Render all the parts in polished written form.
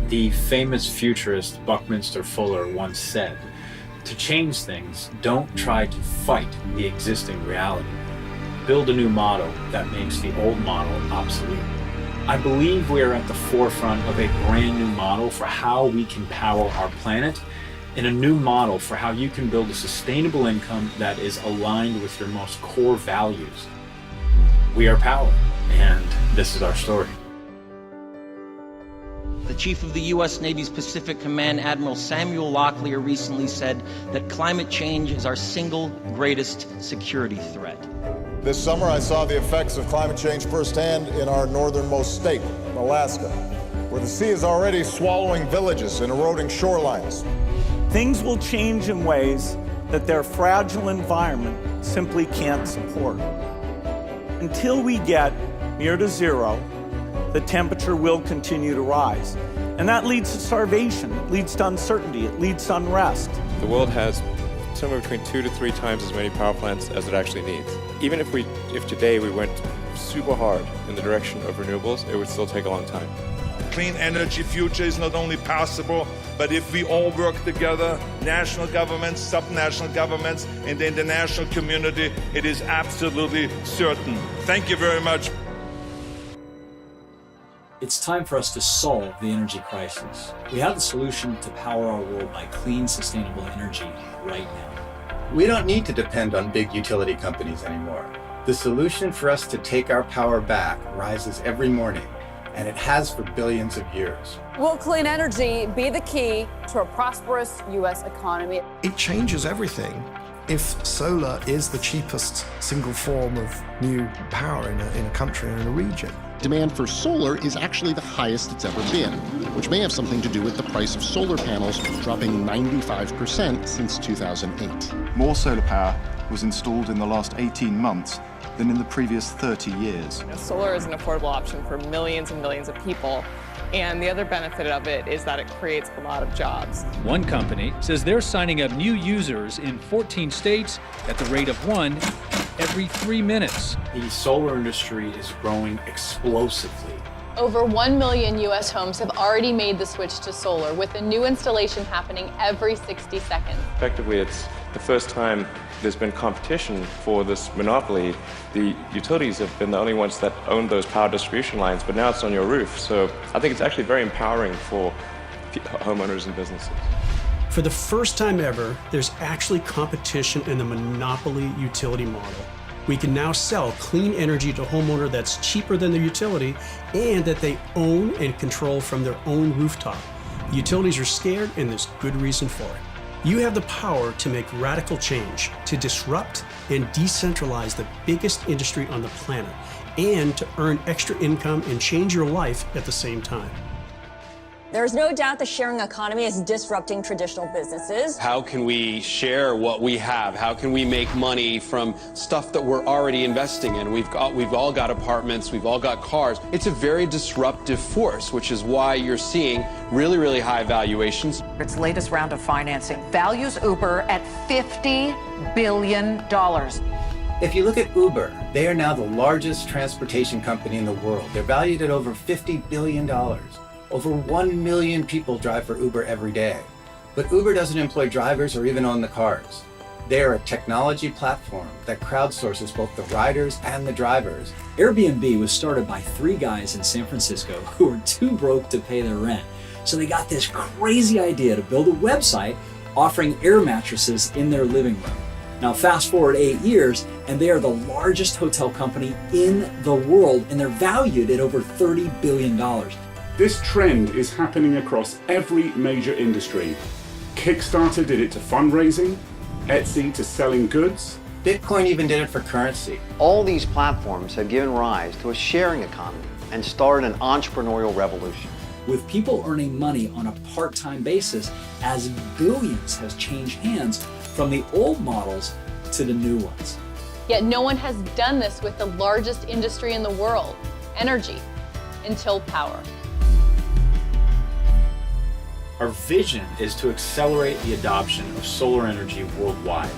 The famous futurist Buckminster Fuller once said, "To change things, don't try to fight the existing reality. Build a new model that makes the old model obsolete." I believe we are at the forefront of a brand new model for how we can power our planet, and a new model for how you can build a sustainable income that is aligned with your most core values. We are Powur, and this is our story. The chief of the U.S. Navy's Pacific Command, Admiral Samuel Locklear, recently said that climate change is our single greatest security threat. This summer, I saw the effects of climate change firsthand in our northernmost state, Alaska, where the sea is already swallowing villages and eroding shorelines. Things will change in ways that their fragile environment simply can't support. Until we get near to zero, the temperature will continue to rise. And that leads to starvation, it leads to uncertainty, it leads to unrest. The world has somewhere between 2 to 3 times as many power plants as it actually needs. Even if today we went super hard in the direction of renewables, it would still take a long time. Clean energy future is not only possible, but if we all work together, national governments, subnational governments, and the international community, it is absolutely certain. Thank you very much. It's time for us to solve the energy crisis. We have the solution to power our world by clean, sustainable energy right now. We don't need to depend on big utility companies anymore. The solution for us to take our power back rises every morning, and it has for billions of years. Will clean energy be the key to a prosperous U.S. economy? It changes everything. If solar is the cheapest single form of new power in a country or in a region. Demand for solar is actually the highest it's ever been, which may have something to do with the price of solar panels dropping 95% since 2008. More solar power was installed in the last 18 months than in the previous 30 years. Solar is an affordable option for millions and millions of people. And the other benefit of it is that it creates a lot of jobs. One company says they're signing up new users in 14 states at the rate of 1 every 3 minutes. The solar industry is growing explosively. Over 1 million U.S. homes have already made the switch to solar, with a new installation happening every 60 seconds. Effectively, it's the first time there's been competition for this monopoly. The utilities have been the only ones that own those power distribution lines, but now it's on your roof. So I think it's actually very empowering for homeowners and businesses. For the first time ever, there's actually competition in the monopoly utility model. We can now sell clean energy to a homeowner that's cheaper than the utility and that they own and control from their own rooftop. The utilities are scared, and there's good reason for it. You have the power to make radical change, to disrupt and decentralize the biggest industry on the planet, and to earn extra income and change your life at the same time. There's no doubt the sharing economy is disrupting traditional businesses. How can we share what we have? How can we make money from stuff that we're already investing in? We've all got apartments, we've all got cars. It's a very disruptive force, which is why you're seeing really, really high valuations. Its latest round of financing values Uber at $50 billion. If you look at Uber, they are now the largest transportation company in the world. They're valued at over $50 billion. Over 1 million people drive for Uber every day. But Uber doesn't employ drivers or even own the cars. They are a technology platform that crowdsources both the riders and the drivers. Airbnb was started by 3 guys in San Francisco who were too broke to pay their rent. So they got this crazy idea to build a website offering air mattresses in their living room. Now fast forward 8 years, and they are the largest hotel company in the world, and they're valued at over $30 billion. This trend is happening across every major industry. Kickstarter did it to fundraising, Etsy to selling goods. Bitcoin even did it for currency. All these platforms have given rise to a sharing economy and started an entrepreneurial revolution. With people earning money on a part-time basis, as billions has changed hands from the old models to the new ones. Yet no one has done this with the largest industry in the world, energy, until Powur. Our vision is to accelerate the adoption of solar energy worldwide.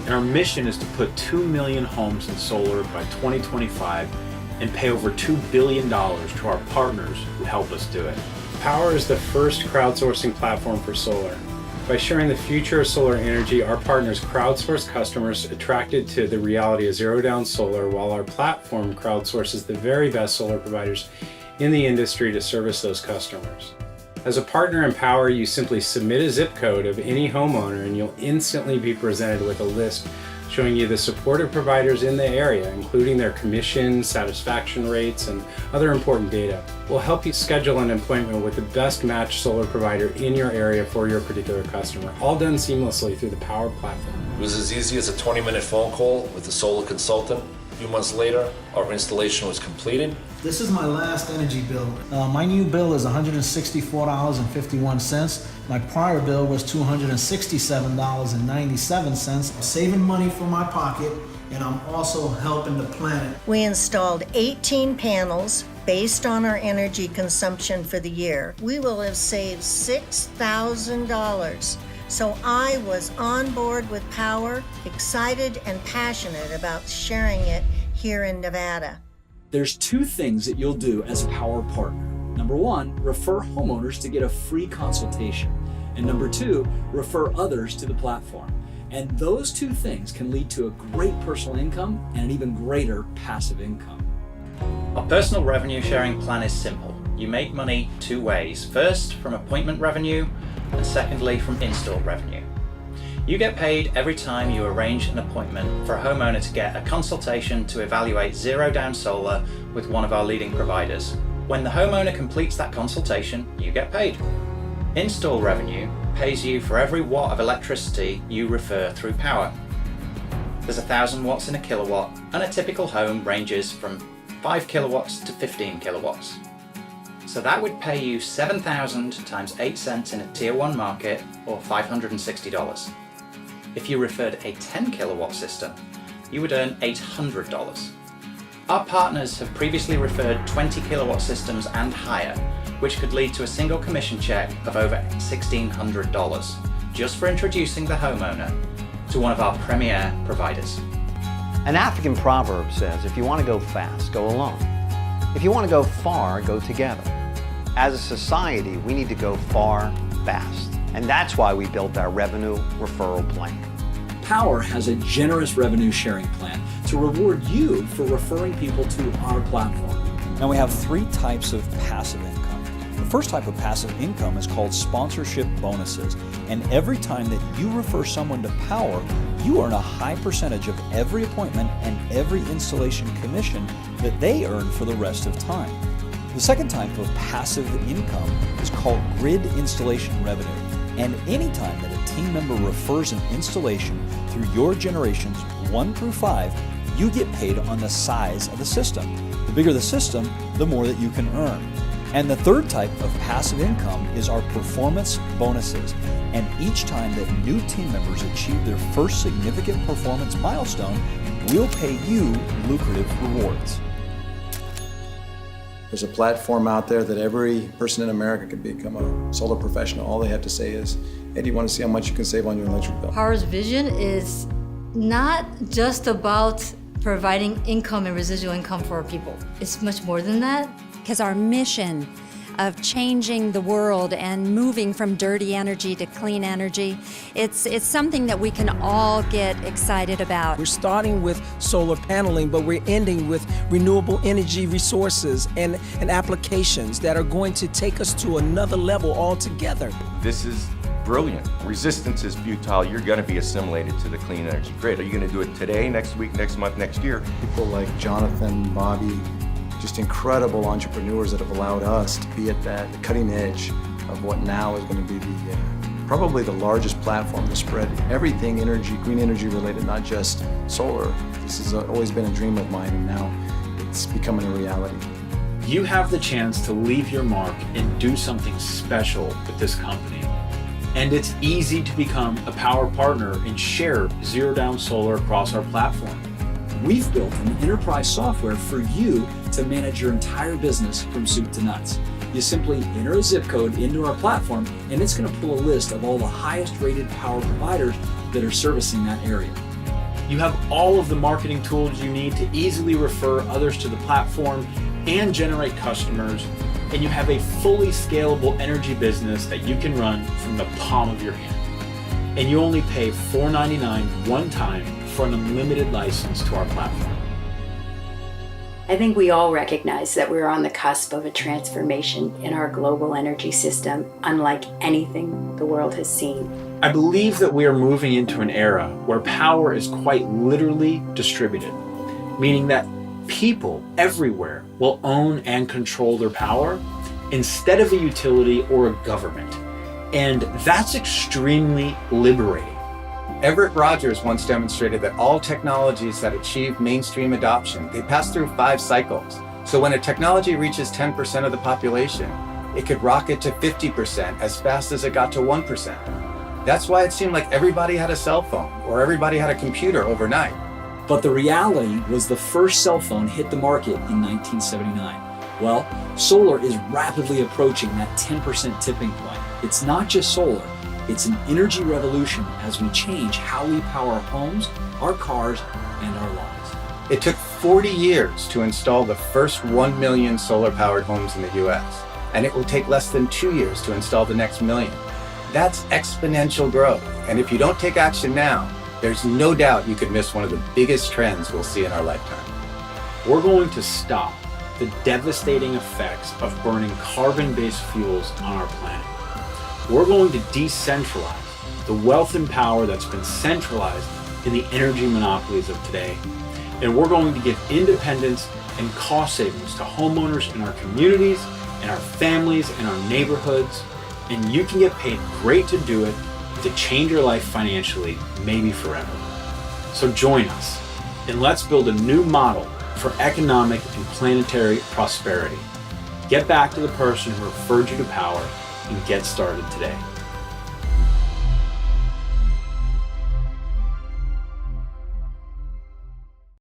And our mission is to put 2 million homes in solar by 2025 and pay over $2 billion to our partners who help us do it. Powur is the first crowdsourcing platform for solar. By sharing the future of solar energy, our partners crowdsource customers attracted to the reality of zero-down solar, while our platform crowdsources the very best solar providers in the industry to service those customers. As a partner in Powur, you simply submit a zip code of any homeowner and you'll instantly be presented with a list showing you the supportive providers in the area, including their commission, satisfaction rates, and other important data. We'll help you schedule an appointment with the best matched solar provider in your area for your particular customer, all done seamlessly through the Powur platform. It was as easy as a 20-minute phone call with a solar consultant. A few months later, our installation was completed. This is my last energy bill. My new bill is $164.51. My prior bill was $267.97. I'm saving money for my pocket, and I'm also helping the planet. We installed 18 panels based on our energy consumption for the year. We will have saved $6,000. So I was on board with Powur, excited and passionate about sharing it here in Nevada. There's two things that you'll do as a Powur partner. Number one, refer homeowners to get a free consultation. And number two, refer others to the platform. And those two things can lead to a great personal income and an even greater passive income. Our personal revenue sharing plan is simple. You make money two ways. First, from appointment revenue, and secondly, from install revenue. You get paid every time you arrange an appointment for a homeowner to get a consultation to evaluate zero-down solar with one of our leading providers. When the homeowner completes that consultation, you get paid. Install revenue pays you for every watt of electricity you refer through Powur. There's 1,000 watts in a kilowatt, and a typical home ranges from 5 kilowatts to 15 kilowatts. So that would pay you 7,000 times 8 cents in a Tier 1 market, or $560. If you referred a 10 kilowatt system, you would earn $800. Our partners have previously referred 20 kilowatt systems and higher, which could lead to a single commission check of over $1,600, just for introducing the homeowner to one of our premier providers. An African proverb says, if you want to go fast, go alone. If you want to go far, go together. As a society, we need to go far, fast. And that's why we built our revenue referral plan. Powur has a generous revenue sharing plan to reward you for referring people to our platform. Now we have three types of passive income. The first type of passive income is called sponsorship bonuses. And every time that you refer someone to Powur, you earn a high percentage of every appointment and every installation commission that they earn for the rest of time. The second type of passive income is called grid installation revenue. And anytime that a team member refers an installation through your generations 1 through 5, you get paid on the size of the system. The bigger the system, the more that you can earn. And the third type of passive income is our performance bonuses. And each time that new team members achieve their first significant performance milestone, we'll pay you lucrative rewards. There's a platform out there that every person in America can become a solar professional. All they have to say is, hey, do you want to see how much you can save on your electric bill? Powur's vision is not just about providing income and residual income for our people. It's much more than that. Because our mission of changing the world and moving from dirty energy to clean energy, it's something that we can all get excited about. We're starting with solar paneling, but we're ending with renewable energy resources and applications that are going to take us to another level altogether. This is brilliant. Resistance is futile. You're going to be assimilated to the clean energy grid. Are you going to do it today, next week, next month, next year? People like Jonathan, Bobby, just incredible entrepreneurs that have allowed us to be at the cutting edge of what now is going to be probably the largest platform to spread everything energy, green energy related, not just solar. This has always been a dream of mine, and now it's becoming a reality. You have the chance to leave your mark and do something special with this company. And it's easy to become a Powur partner and share zero-down solar across our platform. We've built an enterprise software for you to manage your entire business from soup to nuts. You simply enter a zip code into our platform, and it's going to pull a list of all the highest rated Powur providers that are servicing that area. You have all of the marketing tools you need to easily refer others to the platform and generate customers and you have a fully scalable energy business that you can run from the palm of your hand. And you only pay $4.99 one time for an unlimited license to our platform. I think we all recognize that we're on the cusp of a transformation in our global energy system, unlike anything the world has seen. I believe that we are moving into an era where power is quite literally distributed, meaning that people everywhere will own and control their power instead of a utility or a government. And that's extremely liberating. Everett Rogers once demonstrated that all technologies that achieve mainstream adoption, they pass through 5 cycles. So when a technology reaches 10% of the population, it could rocket to 50% as fast as it got to 1%. That's why it seemed like everybody had a cell phone or everybody had a computer overnight. But the reality was the first cell phone hit the market in 1979. Well, solar is rapidly approaching that 10% tipping point. It's not just solar. It's an energy revolution as we change how we power our homes, our cars, and our lives. It took 40 years to install the first 1 million solar-powered homes in the US, and it will take less than 2 years to install the next million. That's exponential growth, and if you don't take action now, there's no doubt you could miss one of the biggest trends we'll see in our lifetime. We're going to stop the devastating effects of burning carbon-based fuels on our planet. We're going to decentralize the wealth and power that's been centralized in the energy monopolies of today. And we're going to give independence and cost savings to homeowners in our communities, in our families, in our neighborhoods. And you can get paid great to do it, to change your life financially, maybe forever. So join us, and let's build a new model for economic and planetary prosperity. Get back to the person who referred you to power and get started today.